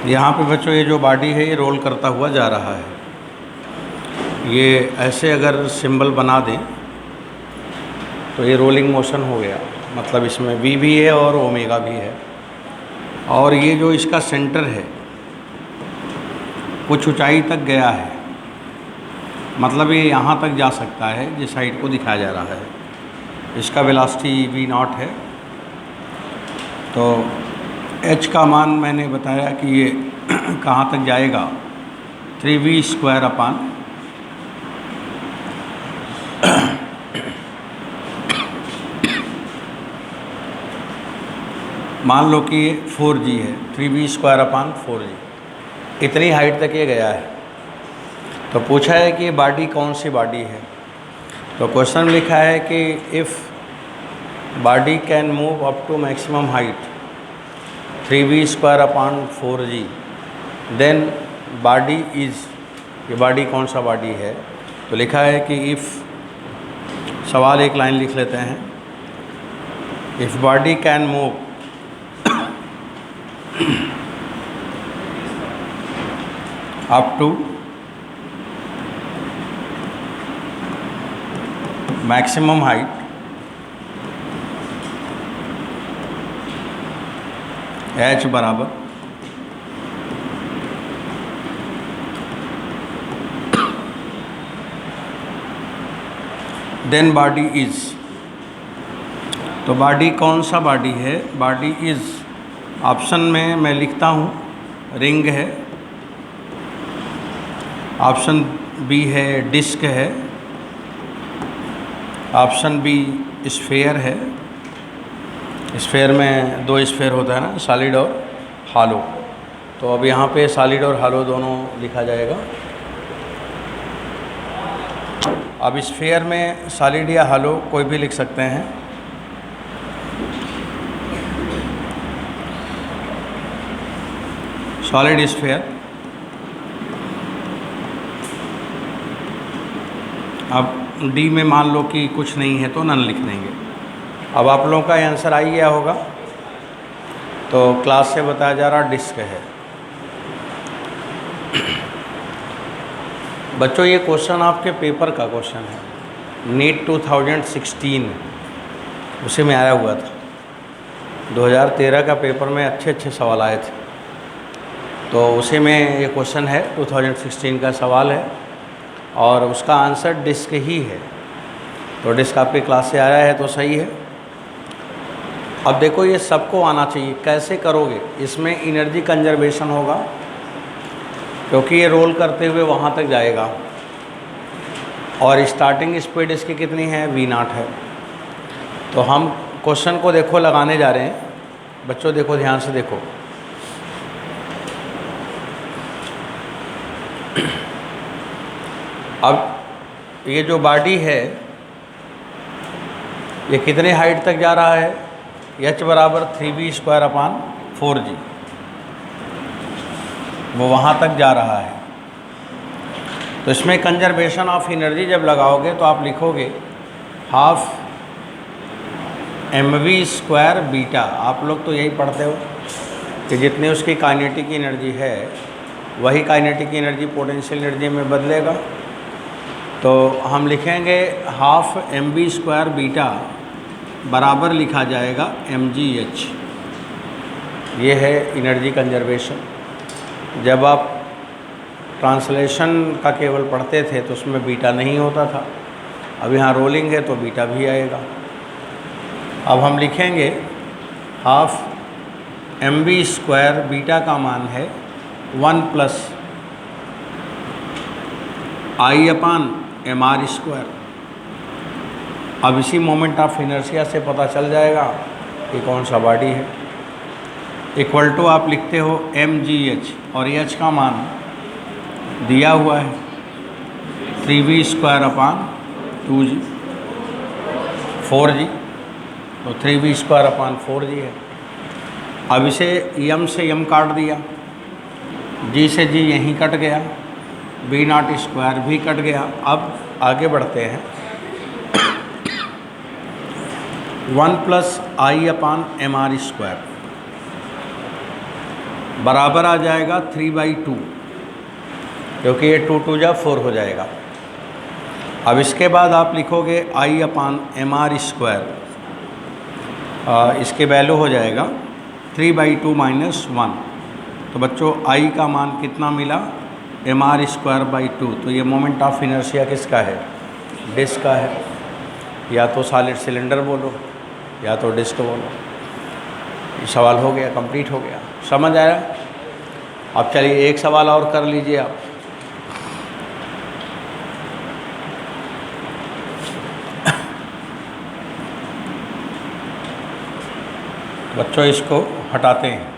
यहाँ पे बच्चों ये जो बॉडी है ये रोल करता हुआ जा रहा है। ये ऐसे अगर सिंबल बना दें तो ये रोलिंग मोशन हो गया, मतलब इसमें वी भी है और ओमेगा भी है। और ये जो इसका सेंटर है कुछ ऊंचाई तक गया है, मतलब ये यहाँ तक जा सकता है जिस साइड को दिखाया जा रहा है। इसका वेलोसिटी v नॉट है। तो h का मान मैंने बताया कि ये कहाँ तक जाएगा, 3v² मान लो कि ये 4g है, 3v²/4g, इतनी हाइट तक ये गया है। तो पूछा है कि ये बॉडी कौन सी बॉडी है। तो क्वेश्चन लिखा है कि if body can move up to maximum height 3v²/4g then body is, ये बॉडी कौन सा बॉडी है। तो लिखा है कि इफ़, सवाल एक लाइन लिख लेते हैं, if body can move up to maximum height h बराबर देन बॉडी इज। तो बॉडी कौन सा बॉडी है, बॉडी इज ऑप्शन में मैं लिखता हूँ रिंग है, ऑप्शन बी है डिस्क है, ऑप्शन बी स्फेयर है। स्फेयर में दो स्फेयर होता है ना, सॉलिड और हॉलो। तो अब यहाँ पे सॉलिड और हॉलो दोनों लिखा जाएगा। अब स्फेयर में सॉलिड या हॉलो कोई भी लिख सकते हैं। Solid sphere. अब डी में मान लो कि कुछ नहीं है तो नन लिख देंगे। अब आप लोगों का आंसर आ ही गया होगा। तो क्लास से बताया जा रहा डिस्क है। बच्चों ये क्वेश्चन आपके पेपर का क्वेश्चन है, नीट 2016 उसी में आया हुआ था। 2013 का पेपर में अच्छे सवाल आए थे, तो उसी में ये क्वेश्चन है, 2016 का सवाल है और उसका आंसर डिस्क ही है। तो डिस्क आपकी क्लास से आया है तो सही है। अब देखो ये सबको आना चाहिए, कैसे करोगे, इसमें एनर्जी कंजर्वेशन होगा क्योंकि ये रोल करते हुए वहाँ तक जाएगा और स्टार्टिंग स्पीड इसकी कितनी है, v0 है। तो हम क्वेश्चन को देखो लगाने जा रहे हैं। बच्चों देखो ध्यान से देखो, अब ये जो बॉडी है ये कितने हाइट तक जा रहा है, h बराबर 3v²/4g, वो वहाँ तक जा रहा है। तो इसमें कंजर्वेशन ऑफ एनर्जी जब लगाओगे तो आप लिखोगे हाफ mv² बीटा। आप लोग तो यही पढ़ते हो कि जितनी उसकी काइनेटिक एनर्जी है वही काइनेटिक एनर्जी पोटेंशियल एनर्जी में बदलेगा। तो हम लिखेंगे हाफ mv² बीटा बराबर लिखा जाएगा mgh। ये है एनर्जी कंजर्वेशन। जब आप ट्रांसलेशन का केवल पढ़ते थे तो उसमें बीटा नहीं होता था, अब यहाँ रोलिंग है तो बीटा भी आएगा। अब हम लिखेंगे हाफ mv² बीटा का मान है 1 + I/mr²। अब इसी मोमेंट ऑफ इनर्शिया से पता चल जाएगा कि कौन सा बॉडी है। इक्वल टू आप लिखते हो mgh और h का मान दिया हुआ है 3v²/2g 4g। तो 3v²/4g है। अब इसे m से m काट दिया, g से g यहीं कट गया, v0² भी कट गया। अब आगे बढ़ते हैं, 1 + I/mr²। बराबर आ जाएगा 3/2, क्योंकि ये 2 जा 4 हो जाएगा। अब इसके बाद आप लिखोगे I/mr², इसके वैल्यू हो जाएगा 3/2 - 1। तो बच्चों I का मान कितना मिला, mr²/2। तो ये मोमेंट ऑफ इनर्शिया किसका है, डिस्क का है। या तो सॉलिड सिलेंडर बोलो या तो डिस्क बोलो। ये सवाल हो गया, कंप्लीट हो गया, समझ आया। अब चलिए एक सवाल और कर लीजिए आप। बच्चों इसको हटाते हैं।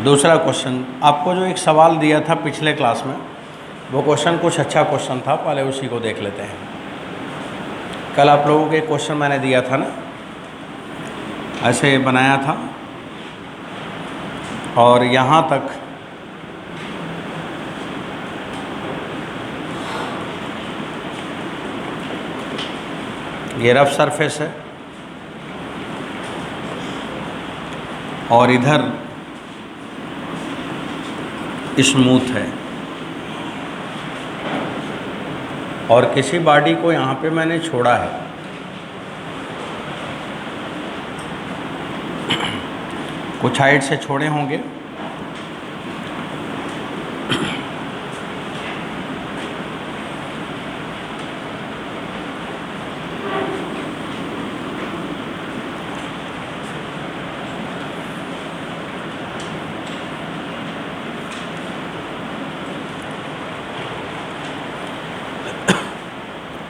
दूसरा क्वेश्चन, आपको जो एक सवाल दिया था पिछले क्लास में, वो क्वेश्चन कुछ अच्छा क्वेश्चन था, पहले उसी को देख लेते हैं। कल आप लोगों के क्वेश्चन मैंने दिया था ना, ऐसे बनाया था और यहाँ तक ये रफ सरफेस है और इधर स्मूथ है, और किसी बॉडी को यहाँ पे मैंने छोड़ा है। कुछ हाइट से छोड़े होंगे,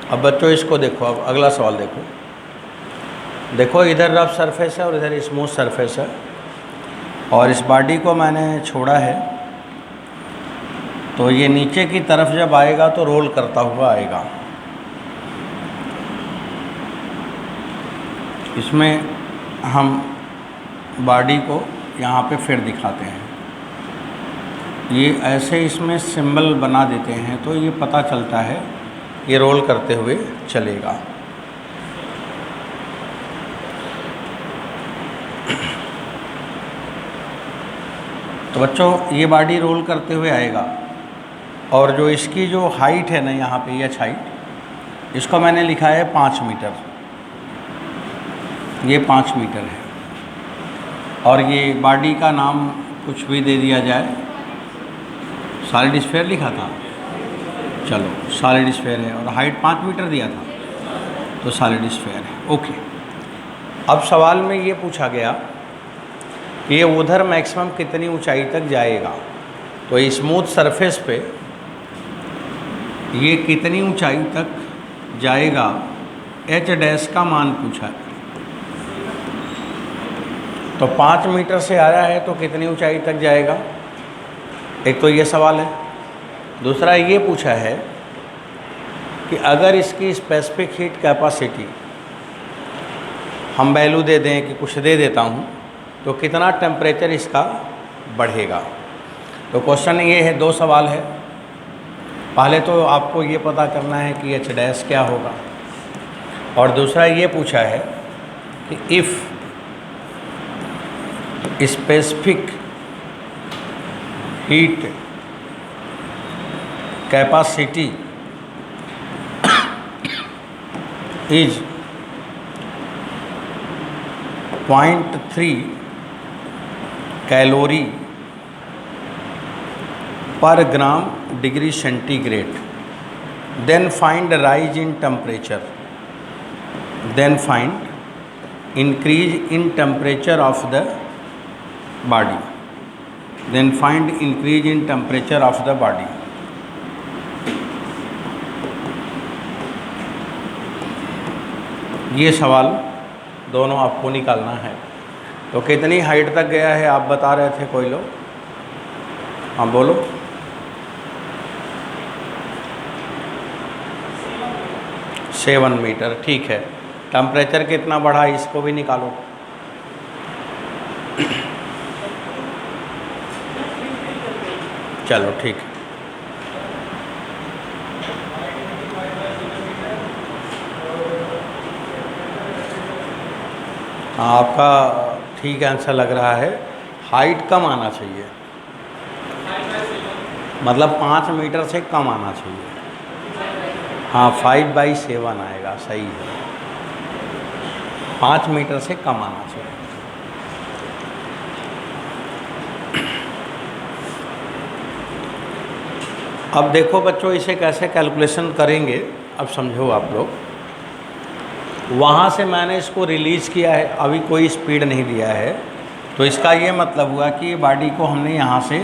अब बच्चों इसको देखो। अब अगला सवाल देखो। देखो इधर रफ सरफेस है और इधर स्मूथ सरफेस है, और इस बॉडी को मैंने छोड़ा है, तो ये नीचे की तरफ जब आएगा तो रोल करता हुआ आएगा। इसमें हम बॉडी को यहाँ पे फिर दिखाते हैं। ये ऐसे इसमें सिंबल बना देते हैं तो ये पता चलता है ये रोल करते हुए चलेगा। तो बच्चों ये बॉडी रोल करते हुए आएगा, और जो इसकी जो हाइट है ना यहाँ पे, ये हाइट, इसको मैंने लिखा है 5 मीटर। ये 5 मीटर है, और ये बॉडी का नाम कुछ भी दे दिया जाए। सॉलिड स्फीयर लिखा था, चलो सॉलिड स्फीयर है, और हाइट 5 मीटर दिया था, तो सॉलिड स्फीयर है। ओके। अब सवाल में ये पूछा गया कि ये उधर मैक्सिमम कितनी ऊंचाई तक जाएगा। तो स्मूथ सरफेस पे ये कितनी ऊंचाई तक जाएगा, h' का मान पूछा है। तो 5 मीटर से आया है तो कितनी ऊंचाई तक जाएगा, एक तो ये सवाल है। दूसरा ये पूछा है कि अगर इसकी स्पेसिफिक हीट कैपेसिटी हम वैल्यू दे दें कि कुछ दे देता हूँ, तो कितना टेम्परेचर इसका बढ़ेगा। तो क्वेश्चन ये है, 2 सवाल है। पहले तो आपको ये पता करना है कि h' क्या होगा, और दूसरा ये पूछा है कि if specific heat capacity is 0.3 calorie per gram degree centigrade, then find rise in temperature, then find increase in temperature of the body, then find increase in temperature of the body. ये सवाल दोनों आपको निकालना है। तो कितनी height तक गया है आप बता रहे थे कोई लोग, हाँ बोलो। सेवन मीटर, ठीक है। टेम्परेचर कितना बढ़ा इसको भी निकालो। चलो ठीक है। हाँ, आपका ठीक आंसर लग रहा है। हाइट कम आना चाहिए, मतलब 5 मीटर से कम आना चाहिए। हाँ, 5/7 आएगा, सही है। 5 मीटर से कम आना चाहिए। अब देखो बच्चों, इसे कैसे कैलकुलेशन करेंगे, अब समझो आप लोग। वहाँ से मैंने इसको रिलीज़ किया है, अभी कोई स्पीड नहीं दिया है, तो इसका ये मतलब हुआ कि बॉडी को हमने यहाँ से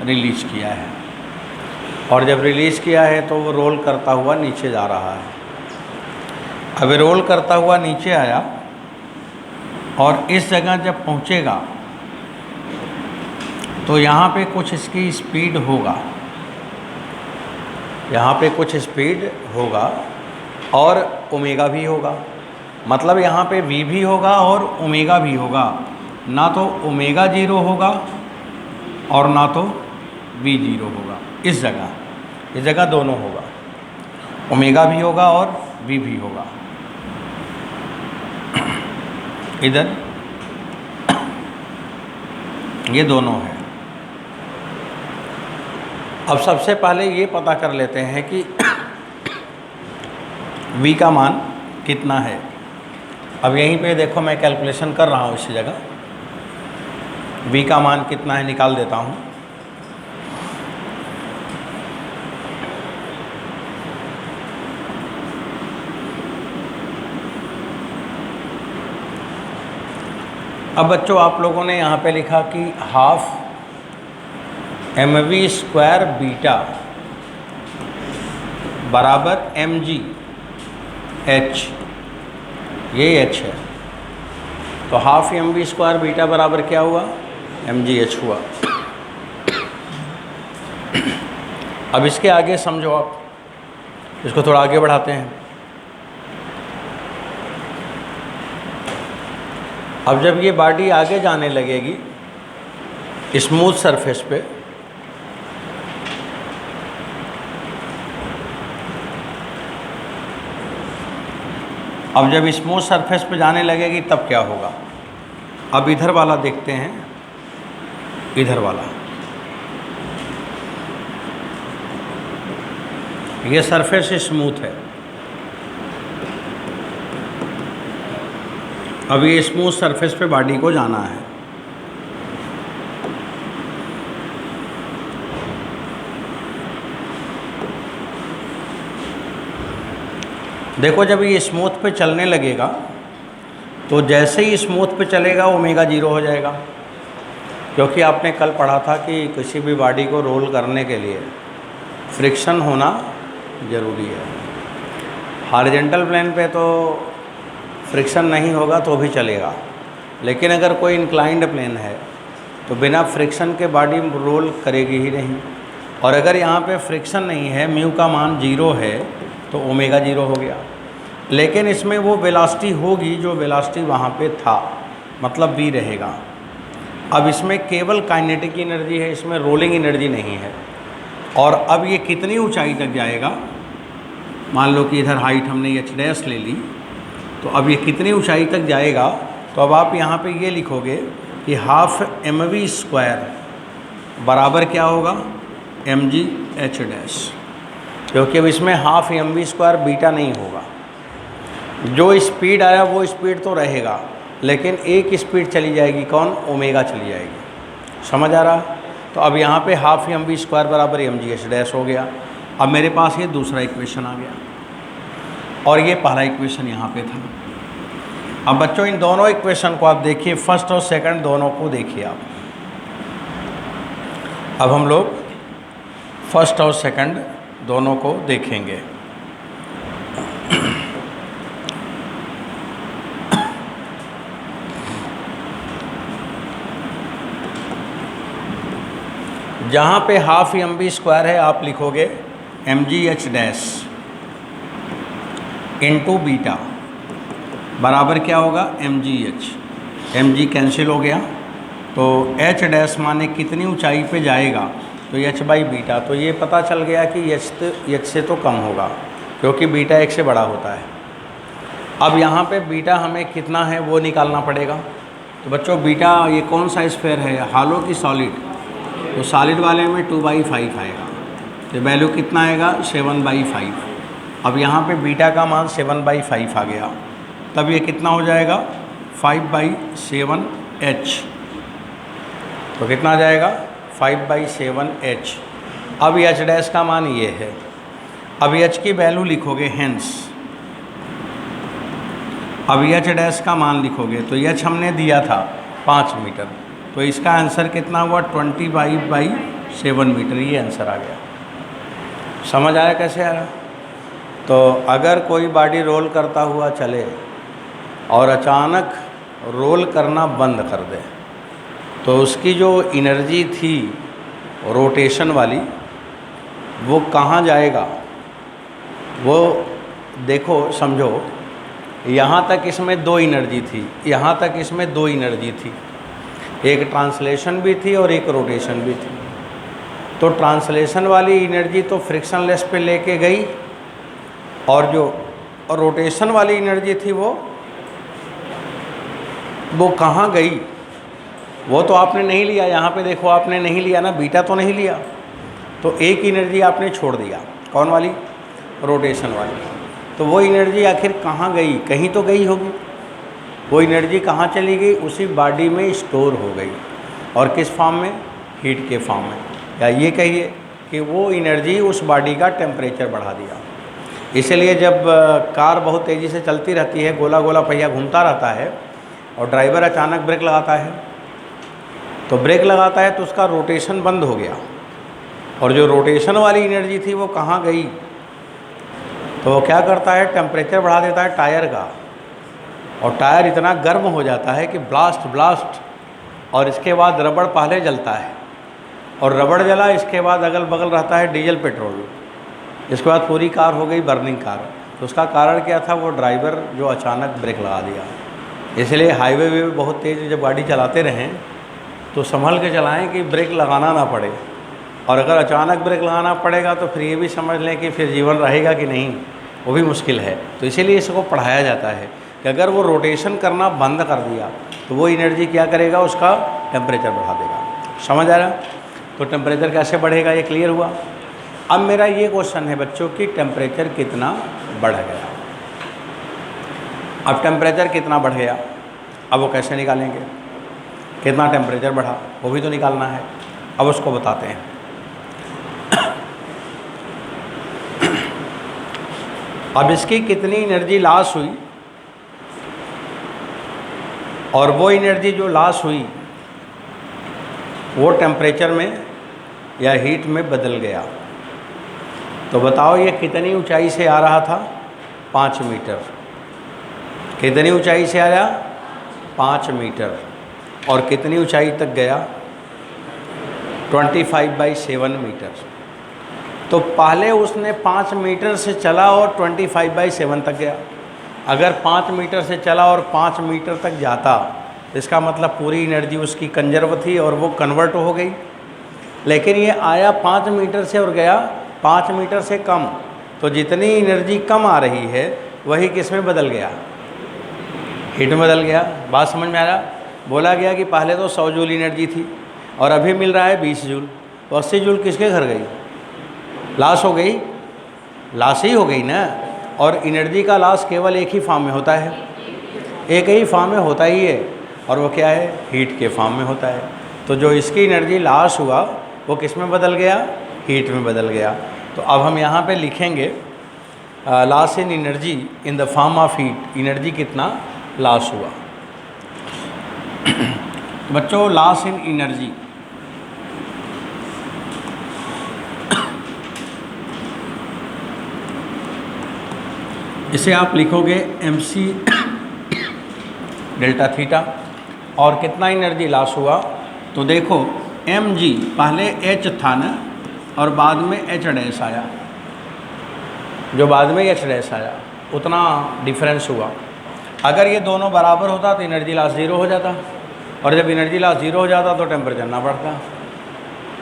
रिलीज़ किया है, और जब रिलीज़ किया है तो वो रोल करता हुआ नीचे जा रहा है। अब रोल करता हुआ नीचे आया और इस जगह जब पहुँचेगा तो यहाँ पे कुछ इसकी स्पीड होगा, यहाँ पे कुछ स्पीड होगा और ओमेगा भी होगा। मतलब यहाँ पे v भी होगा और ओमेगा भी होगा। ना तो ओमेगा 0 होगा और ना तो v 0 होगा। इस जगह दोनों होगा, ओमेगा भी होगा और v भी होगा। इधर ये दोनों है। अब सबसे पहले ये पता कर लेते हैं कि v का मान कितना है। अब यहीं पे देखो, मैं कैलकुलेशन कर रहा हूँ इसी जगह। v का मान कितना है निकाल देता हूँ। अब बच्चों, आप लोगों ने यहाँ पे लिखा कि हाफ mv² बीटा बराबर mg h, ये h है। तो हाफ mv² बीटा बराबर क्या हुआ, mg h हुआ। अब इसके आगे समझो आप, इसको थोड़ा आगे बढ़ाते हैं। अब जब ये बॉडी आगे जाने लगेगी स्मूथ सरफेस पे, अब जब स्मूथ सरफेस पे जाने लगेगी तब क्या होगा। अब इधर वाला देखते हैं, इधर वाला, ये सरफेस स्मूथ है। अब ये स्मूथ सरफेस पे बॉडी को जाना है। देखो, जब ये स्मूथ पे चलने लगेगा तो जैसे ही स्मूथ पे चलेगा ओमेगा 0 हो जाएगा, क्योंकि आपने कल पढ़ा था कि किसी भी बॉडी को रोल करने के लिए फ्रिक्शन होना ज़रूरी है। हॉरिजॉन्टल प्लेन पे तो फ्रिक्शन नहीं होगा तो भी चलेगा, लेकिन अगर कोई इंक्लाइंड प्लेन है तो बिना फ्रिक्शन के बॉडी रोल करेगी ही नहीं। और अगर यहाँ पे फ्रिक्शन नहीं है, म्यू का मान 0 है, तो ओमेगा 0 हो गया। लेकिन इसमें वो वेलोसिटी होगी जो वेलोसिटी वहाँ पे था, मतलब v रहेगा। अब इसमें केवल काइनेटिक एनर्जी है, इसमें रोलिंग एनर्जी नहीं है। और अब ये कितनी ऊंचाई तक जाएगा, मान लो कि इधर हाइट हमने h' ले ली, तो अब ये कितनी ऊंचाई तक जाएगा। तो अब आप यहाँ पे ये लिखोगे कि हाफ mv² बराबर क्या होगा, mg h', क्योंकि अब इसमें हाफ mv² बीटा नहीं होगा। जो स्पीड आया वो स्पीड तो रहेगा, लेकिन एक स्पीड चली जाएगी, कौन, ओमेगा चली जाएगी। समझ आ रहा। तो अब यहाँ पे हाफ mv² बराबर mg h' हो गया। अब मेरे पास ये दूसरा इक्वेशन आ गया और ये पहला इक्वेशन यहाँ पे था। अब बच्चों, इन दोनों इक्वेशन को आप देखिए, फर्स्ट और सेकंड दोनों को देखिए आप। अब हम लोग फर्स्ट और सेकंड दोनों को देखेंगे। जहाँ पे हाफ mv² है, आप लिखोगे mg h' इंटू बीटा बराबर क्या होगा, mg h। mg कैंसिल हो गया, तो h' माने कितनी ऊंचाई पे जाएगा, तो h/बीटा। तो ये पता चल गया कि h से तो कम होगा, क्योंकि बीटा 1 से बड़ा होता है। अब यहाँ पे बीटा हमें कितना है वो निकालना पड़ेगा। तो बच्चों बीटा ये कौन सा स्फीयर है, हॉलो की सॉलिड? तो सॉलिड वाले में 2/5 आएगा, तो वैल्यू कितना आएगा 7/5। अब यहाँ पे बीटा का मान 7/5 आ गया, तब ये कितना हो जाएगा 5/7h। तो कितना आ जाएगा 5/7h। अब एच डैश का मान ये है। अब एच की वैल्यू लिखोगे हेंस। अब एच डैश का मान लिखोगे तो एच हमने दिया था 5 मीटर, तो इसका आंसर कितना हुआ 25/7 मीटर, ये आंसर आ गया। समझ आया कैसे आ रहा? तो अगर कोई बॉडी रोल करता हुआ चले और अचानक रोल करना बंद कर दे, तो उसकी जो एनर्जी थी रोटेशन वाली वो कहाँ जाएगा? वो देखो समझो, यहाँ तक इसमें 2 एनर्जी थी, यहाँ तक इसमें 2 एनर्जी थी, एक ट्रांसलेशन भी थी और एक रोटेशन भी थी। तो ट्रांसलेशन वाली एनर्जी तो फ्रिक्शनलेस पे लेके गई, और जो रोटेशन वाली एनर्जी थी वो कहाँ गई? वो तो आपने नहीं लिया, यहाँ पे देखो आपने नहीं लिया ना, बीटा तो नहीं लिया, तो एक एनर्जी आपने छोड़ दिया। कौन वाली? रोटेशन वाली। तो वो एनर्जी आखिर कहाँ गई? कहीं तो गई होगी। वो एनर्जी कहाँ चली गई? उसी बॉडी में स्टोर हो गई, और किस फॉर्म में? हीट के फॉर्म में। या ये कहिए कि वो एनर्जी उस बॉडी का टेम्परेचर बढ़ा दिया। इसलिए जब कार बहुत तेज़ी से चलती रहती है, गोला गोला पहिया घूमता रहता है, और ड्राइवर अचानक ब्रेक लगाता है, तो ब्रेक लगाता है तो उसका रोटेशन बंद हो गया, और जो रोटेशन वाली एनर्जी थी वो कहाँ गई? तो वो क्या करता है, टेम्परेचर बढ़ा देता है टायर का, और टायर इतना गर्म हो जाता है कि ब्लास्ट, और इसके बाद रबड़ पहले जलता है, और रबड़ जला, इसके बाद अगल बगल रहता है डीजल पेट्रोल, इसके बाद पूरी कार हो गई बर्निंग कार। तो उसका कारण क्या था? वो ड्राइवर जो अचानक ब्रेक लगा दिया। इसलिए हाईवे वे बहुत तेज़ जब गाड़ी चलाते रहें तो संभल के चलाएं कि ब्रेक लगाना ना पड़े, और अगर अचानक ब्रेक लगाना पड़ेगा तो फिर ये भी समझ लें कि फिर जीवन रहेगा कि नहीं, वो भी मुश्किल है। तो इसीलिए इसको पढ़ाया जाता है कि अगर वो रोटेशन करना बंद कर दिया तो वो एनर्जी क्या करेगा? उसका टेम्परेचर बढ़ा देगा। समझ आ रहा? तो टेम्परेचर कैसे बढ़ेगा, ये क्लियर हुआ। अब मेरा ये क्वेश्चन है बच्चों कि टेम्परेचर कितना बढ़ गया। अब टेम्परेचर कितना बढ़ गया, अब वो कैसे निकालेंगे? कितना टेम्परेचर बढ़ा वो भी तो निकालना है। अब उसको बताते हैं। अब इसकी कितनी एनर्जी लॉस हुई, और वो एनर्जी जो लॉस हुई वो टेम्परेचर में या हीट में बदल गया। तो बताओ ये कितनी ऊंचाई से आ रहा था? 5 मीटर। कितनी ऊंचाई से आया? 5 मीटर। और कितनी ऊंचाई तक गया? 25/7 मीटर। तो पहले उसने 5 मीटर से चला और 25/7 तक गया। अगर 5 मीटर से चला और 5 मीटर तक जाता तो इसका मतलब पूरी एनर्जी उसकी कंजर्व थी और वो कन्वर्ट हो गई। लेकिन ये आया 5 मीटर से और गया 5 मीटर से कम, तो जितनी एनर्जी कम आ रही है वही किस में बदल गया? हीट में बदल गया। बात समझ में आ रहा? बोला गया कि पहले तो 100 जूल एनर्जी थी और अभी मिल रहा है 20 जूल, तो 80 जूल किसके घर गई? लॉस हो गई, लॉस ही हो गई ना। और एनर्जी का लॉस केवल एक ही फॉर्म में होता है, एक ही फॉर्म में होता ही है, और वो क्या है? हीट के फॉर्म में होता है। तो जो इसकी एनर्जी लॉस हुआ वो किस में बदल गया? हीट में बदल गया। तो अब हम यहाँ पे लिखेंगे loss in energy in the form of heat. Energy कितना लॉस हुआ? बच्चों लॉस इन एनर्जी, इसे आप लिखोगे mc डेल्टा थीटा। और कितना एनर्जी लॉस हुआ? तो देखो mg पहले h था ना, और बाद में h डैश आया, जो बाद में h डैश आया उतना डिफरेंस हुआ। अगर ये दोनों बराबर होता तो एनर्जी लॉस 0 हो जाता, और जब एनर्जी लॉस 0 हो जाता तो टेम्परेचर ना बढ़ता,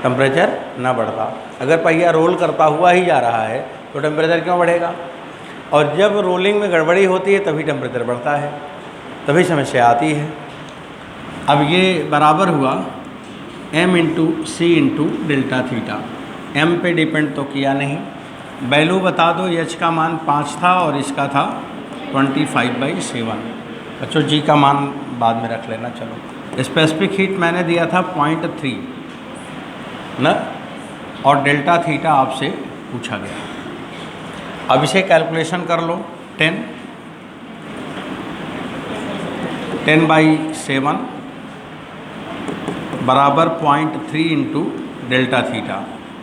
टेम्परेचर ना बढ़ता। अगर पहिया रोल करता हुआ ही जा रहा है तो टेम्परेचर क्यों बढ़ेगा? और जब रोलिंग में गड़बड़ी होती है तभी टेम्परेचर बढ़ता है, तभी समस्या आती है। अब ये बराबर हुआ m इंटू सी इंटू डेल्टा थीटा। m पे डिपेंड तो किया नहीं, वैल्यू बता दो। h का मान 5 था और इसका था 25/7। बच्चों जी का मान बाद में रख लेना। चलो, स्पेसिफिक हीट मैंने दिया था 0.3 ना, और डेल्टा थीटा आपसे पूछा गया। अब इसे कैलकुलेशन कर लो। 10/7 बराबर 0.3 इंटू डेल्टा थीटा।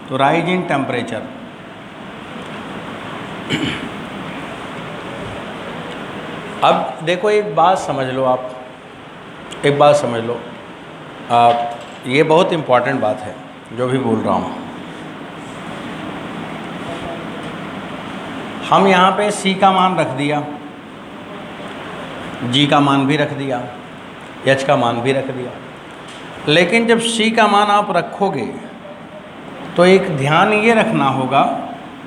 तो राइज इन टेम्परेचर, अब देखो एक बात समझ लो आप, एक बात समझ लो आप, ये बहुत इम्पॉर्टेंट बात है जो भी बोल रहा हूँ। हम यहाँ पे C का मान रख दिया, G का मान भी रख दिया, H का मान भी रख दिया, लेकिन जब C का मान आप रखोगे तो एक ध्यान ये रखना होगा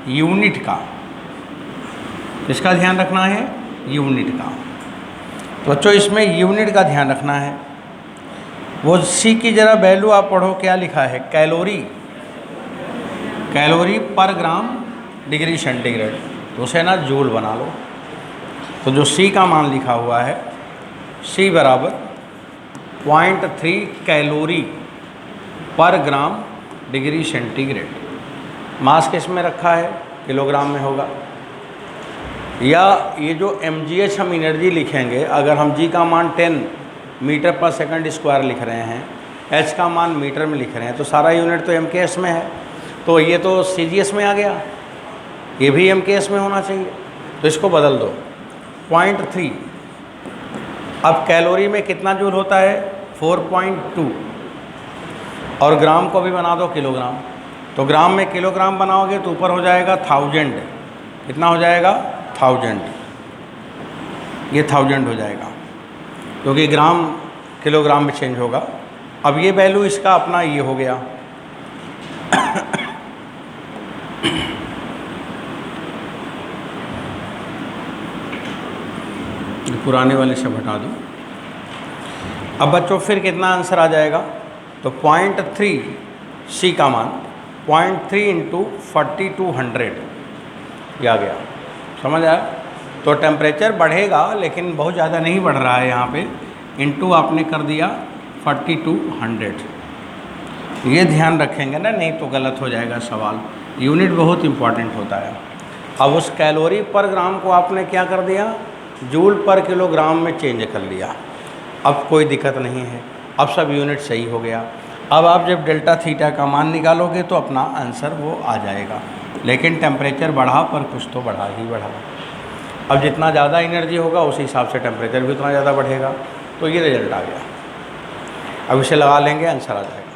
यूनिट का। किसका ध्यान रखना है? यूनिट का। तो बच्चों इसमें यूनिट का ध्यान रखना है। वो C की ज़रा वैल्यू आप पढ़ो, क्या लिखा है? Calorie, calorie per gram degree centigrade, तो उसे ना जूल बना लो। तो जो C का मान लिखा हुआ है, C बराबर 0.3 calorie per gram degree centigrade. मास किस में रखा है? किलोग्राम में होगा। या ये जो mgh हम एनर्जी लिखेंगे, अगर हम G का मान 10 मीटर पर सेकंड स्क्वायर लिख रहे हैं, H का मान मीटर में लिख रहे हैं, तो सारा यूनिट तो MKS में है, तो ये तो CGS में आ गया, ये भी MKS में होना चाहिए, तो इसको बदल दो 0.3। अब कैलोरी में कितना जूल होता है? 4.2, और ग्राम को भी बना दो किलोग्राम। तो ग्राम में किलोग्राम बनाओगे तो ऊपर हो जाएगा 1000। कितना हो जाएगा? 1000। ये 1000 हो जाएगा, क्योंकि ग्राम किलोग्राम में चेंज होगा। अब ये वैल्यू इसका अपना ये हो गया। पुराने वाले से हटा दो। अब बच्चों फिर कितना आंसर आ जाएगा? तो 0.3 C का मान 0.3 इंटू 4200 ये आ गया। समझ आया? तो टेम्परेचर बढ़ेगा लेकिन बहुत ज़्यादा नहीं बढ़ रहा है यहाँ पे, इंटू आपने कर दिया 4200। ये ध्यान रखेंगे ना, नहीं तो गलत हो जाएगा सवाल। यूनिट बहुत इम्पॉर्टेंट होता है। अब उस कैलोरी पर ग्राम को आपने क्या कर दिया? जूल पर किलोग्राम में चेंज कर लिया। अब कोई दिक्कत नहीं है, अब सब यूनिट सही हो गया। अब आप जब डेल्टा थीटा का मान निकालोगे तो अपना आंसर वो आ जाएगा। लेकिन टेम्परेचर बढ़ा पर कुछ तो बढ़ा ही बढ़ा। अब जितना ज़्यादा एनर्जी होगा उसी हिसाब से टेम्परेचर भी उतना ज़्यादा बढ़ेगा। तो ये रिजल्ट आ गया। अब इसे लगा लेंगे, आंसर आ जाएगा।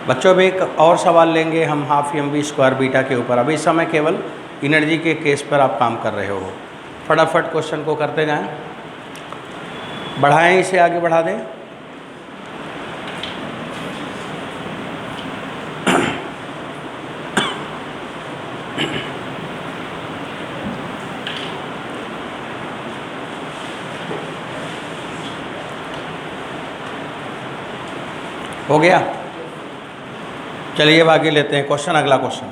बच्चों अब एक और सवाल लेंगे हम हाफ mv² बीटा के ऊपर। अभी इस समय केवल एनर्जी के केस पर आप काम कर रहे हो। फटाफट क्वेश्चन को करते जाएं, बढ़ाएं, इसे आगे बढ़ा दें। हो गया? चलिए अब आगे लेते हैं क्वेश्चन। अगला क्वेश्चन,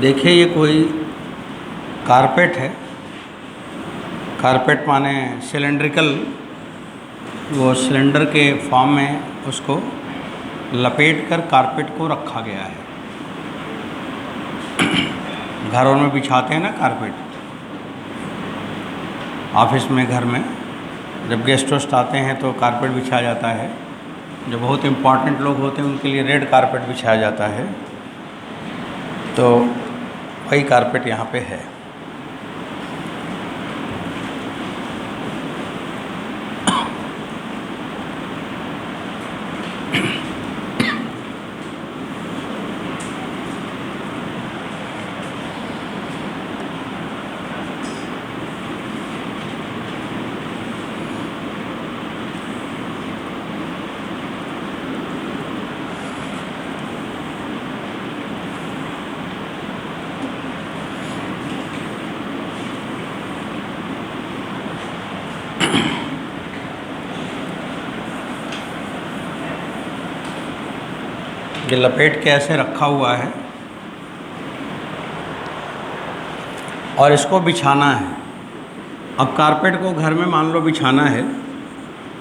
देखिए ये कोई कारपेट है। कारपेट माने सिलेंड्रिकल, वो सिलेंडर के फॉर्म में उसको लपेट कर कारपेट को रखा गया है। घरों में बिछाते हैं ना कारपेट, ऑफिस में, घर में जब गेस्ट वेस्ट आते हैं तो कारपेट बिछाया जाता है। जो बहुत इम्पॉर्टेंट लोग होते हैं उनके लिए रेड कारपेट बिछाया जाता है। तो वही कारपेट यहाँ पे है। ये लपेट के ऐसे रखा हुआ है और इसको बिछाना है। अब कारपेट को घर में मान लो बिछाना है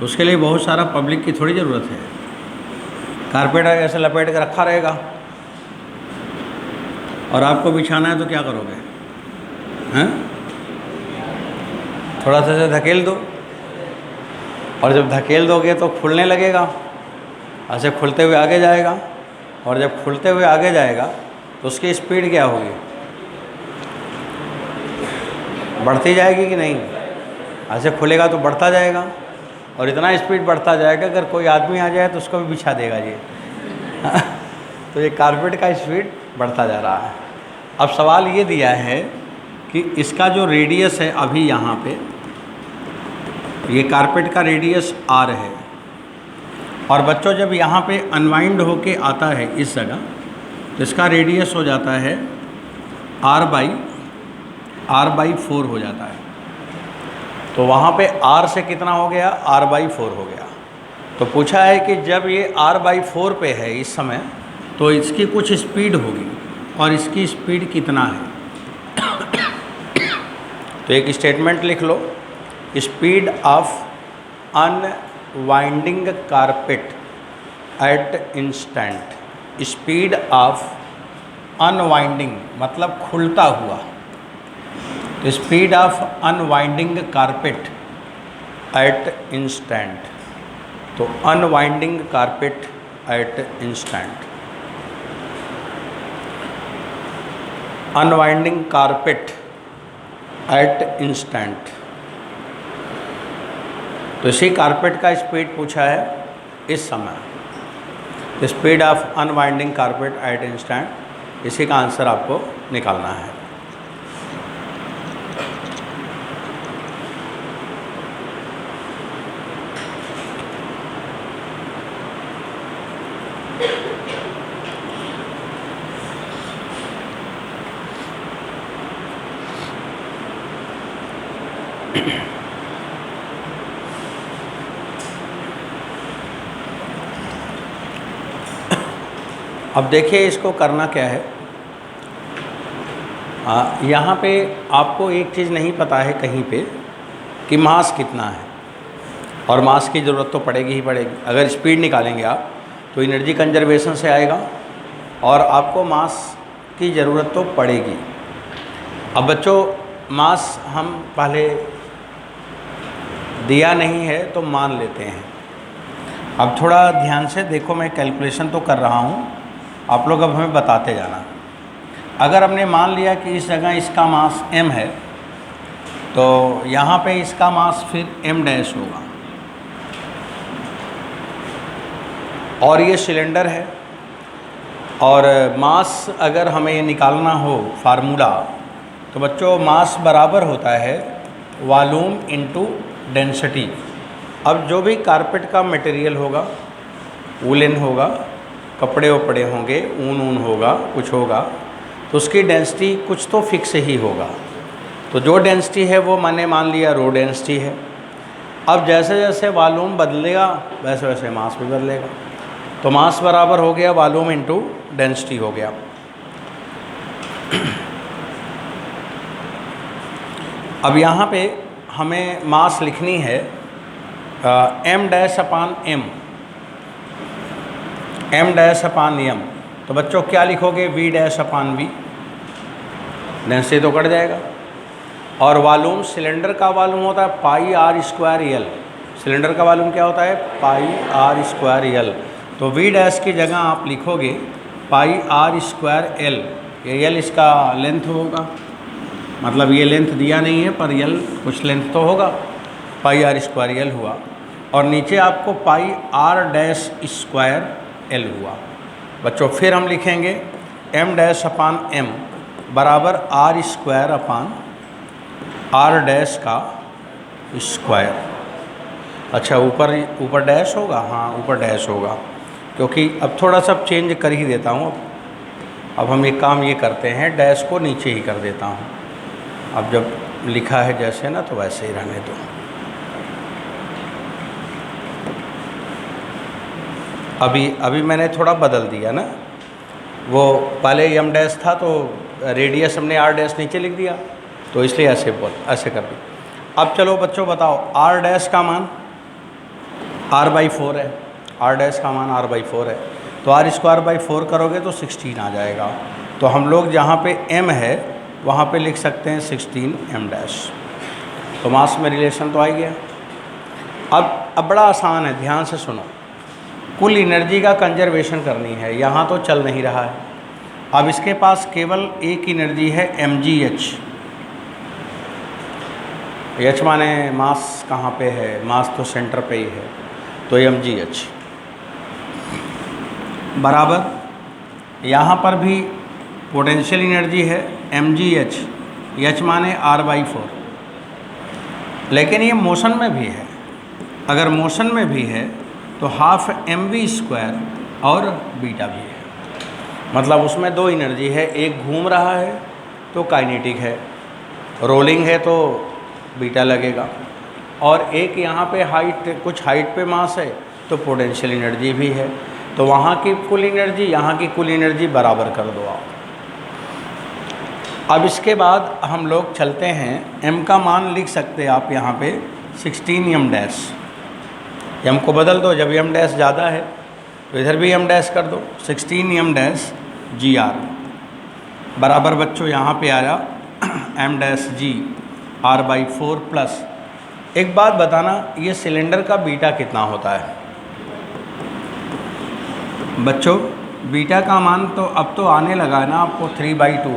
तो उसके लिए बहुत सारा पब्लिक की थोड़ी ज़रूरत है। कारपेट ऐसे लपेट के रखा रहेगा और आपको बिछाना है तो क्या करोगे? हैं? थोड़ा सा ऐसे धकेल दो और जब धकेल दोगे तो खुलने लगेगा, ऐसे खुलते हुए आगे जाएगा और जब खुलते हुए आगे जाएगा तो उसकी स्पीड क्या होगी? बढ़ती जाएगी कि नहीं? ऐसे खुलेगा तो बढ़ता जाएगा और इतना स्पीड बढ़ता जाएगा अगर कोई आदमी आ जाए तो उसको भी बिछा देगा ये। तो ये कारपेट का स्पीड बढ़ता जा रहा है। अब सवाल ये दिया है कि इसका जो रेडियस है अभी यहाँ पे, ये कारपेट का रेडियस r है और बच्चों जब यहाँ पे अनवाइंड होके आता है इस जगह तो इसका रेडियस हो जाता है r/4 हो जाता है। तो वहाँ पे r से कितना हो गया? r/4 हो गया। तो पूछा है कि जब ये r/4 पे है इस समय तो इसकी कुछ स्पीड होगी और इसकी स्पीड कितना है? तो एक स्टेटमेंट लिख लो, speed of unwinding carpet at instant. Speed of unwinding मतलब खुलता हुआ, तो speed of unwinding carpet at instant. तो unwinding carpet at instant, unwinding carpet at instant. तो इसी कारपेट का स्पीड पूछा है इस समय, speed of unwinding carpet at instant. इसी का आंसर आपको निकालना है। अब देखिए इसको करना क्या है। यहाँ पे आपको एक चीज़ नहीं पता है कहीं पे कि मास कितना है, और मास की ज़रूरत तो पड़ेगी ही पड़ेगी। अगर स्पीड निकालेंगे आप तो एनर्जी कंजर्वेशन से आएगा और आपको मास की ज़रूरत तो पड़ेगी। अब बच्चों मास हम पहले दिया नहीं है तो मान लेते हैं। अब थोड़ा ध्यान से देखो, मैं कैलकुलेशन तो कर रहा हूँ, आप लोग अब हमें बताते जाना। अगर हमने मान लिया कि इस जगह इसका मास m है तो यहाँ पे इसका मास फिर m डैश होगा और ये सिलेंडर है। और मास अगर हमें ये निकालना हो फार्मूला तो बच्चों मास बराबर होता है वॉल्यूम इनटू डेंसिटी। अब जो भी कारपेट का मटेरियल होगा, वूलन होगा, कपड़े वपड़े होंगे, ऊन होगा, कुछ होगा, तो उसकी डेंसिटी कुछ तो फिक्स ही होगा। तो जो डेंसिटी है वो मैंने मान लिया रो डेंसिटी है। अब जैसे जैसे वॉल्यूम बदलेगा वैसे वैसे मास भी बदलेगा। तो मास बराबर हो गया वॉल्यूम इनटू डेंसिटी हो गया। अब यहाँ पे हमें मास लिखनी है m dash upon m, m dash upon m। तो बच्चों क्या लिखोगे, v डैश अपान v, डेंसिटी तो कट जाएगा। और वॉल्यूम, सिलेंडर का वॉल्यूम होता है पाई आर स्क्वायर एल। सिलेंडर का वॉल्यूम क्या होता है, पाई आर स्क्वायर एल। तो v डैश की जगह आप लिखोगे पाई आर स्क्वायर एल। ये एल इसका लेंथ होगा, मतलब ये लेंथ दिया नहीं है पर एल कुछ लेंथ तो होगा, पाई आर स्क्वायर एल हुआ। और नीचे आपको pi R dash square L हुआ। बच्चों फिर हम लिखेंगे m डैश अपान m बराबर R square upon R dash का स्क्वायर। अच्छा ऊपर डैश होगा, हाँ ऊपर डैश होगा, क्योंकि अब थोड़ा सा चेंज कर ही देता हूँ। अब हम एक काम ये करते हैं, डैश को नीचे ही कर देता हूँ। अब जब लिखा है जैसे ना तो वैसे ही रहने दो। अभी मैंने थोड़ा बदल दिया ना, वो पहले m डैश था तो रेडियस हमने r डैश नीचे लिख दिया, तो इसलिए ऐसे कर दिया। अब चलो बच्चों बताओ, r डैश का मान r/4 है, r डैश का मान r/4 है, तो r स्क्वायर बाई 4 करोगे तो 16 आ जाएगा। तो हम लोग जहाँ पे m है वहाँ पे लिख सकते हैं 16 m डैश। तो मास में रिलेशन तो आ गया। अब बड़ा आसान है, ध्यान से सुनो। कुल एनर्जी का कंजर्वेशन करनी है, यहाँ तो चल नहीं रहा है। अब इसके पास केवल एक एनर्जी है mgh। h माने मास कहाँ पे है, मास तो सेंटर पे ही है, तो mgh बराबर यहाँ पर भी पोटेंशियल एनर्जी है mgh, h माने r/4। लेकिन ये मोशन में भी है, अगर मोशन में भी है तो हाफ mv² और बीटा भी है, मतलब उसमें दो एनर्जी है। एक घूम रहा है तो काइनेटिक है, रोलिंग है तो बीटा लगेगा, और एक यहाँ पे कुछ हाइट पे मास है तो पोटेंशियल एनर्जी भी है। तो वहाँ की कुल एनर्जी, यहाँ की कुल एनर्जी बराबर कर दो आप। अब इसके बाद हम लोग चलते हैं, m का मान लिख सकते हैं आप यहाँ पे 16 m डैश। m को बदल दो, जब m डैश ज़्यादा है तो इधर भी m डैश कर दो, 16 m डैश gr बराबर बच्चों यहाँ पे आया m dash g r/4 plus. एक बात बताना, ये सिलेंडर का बीटा कितना होता है बच्चों? बीटा का मान तो अब तो आने लगा है ना आपको, 3/2।